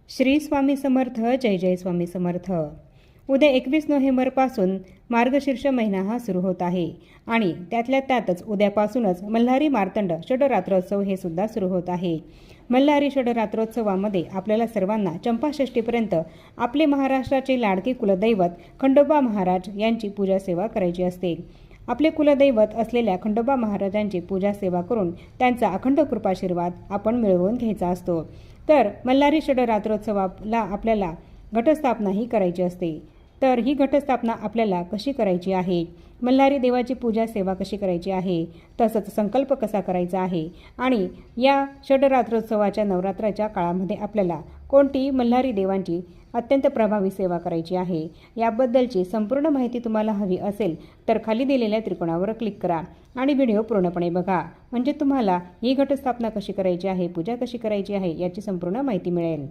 श्री स्वामी समर्थ. जय जय स्वामी समर्थ. उद्या 21 नोव्हेंबरपासून मार्गशीर्ष महिना हा सुरू होत आहे आणि त्यातल्या त्यातच उद्यापासूनच मल्हारी मार्तंड षडरात्रोत्सव हे सुद्धा सुरू होत आहे. मल्हारी षडरात्रोत्सवामध्ये आपल्याला सर्वांना चंपाषष्ठीपर्यंत आपले महाराष्ट्राचे लाडके कुलदैवत खंडोबा महाराज यांची पूजा सेवा करायची असते. आपले कुलदैवत असलेल्या खंडोबा महाराजांची पूजा सेवा करून त्यांचा अखंड कृपाशीर्वाद आपण मिळवून घ्यायचा असतो. तर मल्हारी षडरात्रोत्सवाला आपल्याला घटस्थापनाही करायची असते. तर ही घटस्थापना आपल्याला कशी करायची आहे, मल्हारी देवाची पूजा सेवा कशी करायची आहे, तसंच संकल्प कसा करायचा आहे आणि या षडरात्रोत्सवाच्या नवरात्राच्या काळामध्ये आपल्याला कोणती मल्हारी देवांची अत्यंत प्रभावी सेवा करायची आहे याबद्दलची संपूर्ण माहिती तुम्हाला हवी असेल तर खाली दिलेल्या त्रिकोणावर क्लिक करा आणि व्हिडिओ पूर्णपणे बघा. म्हणजे तुम्हाला ही घटस्थापना कशी करायची आहे, पूजा कशी करायची आहे याची संपूर्ण माहिती मिळेल.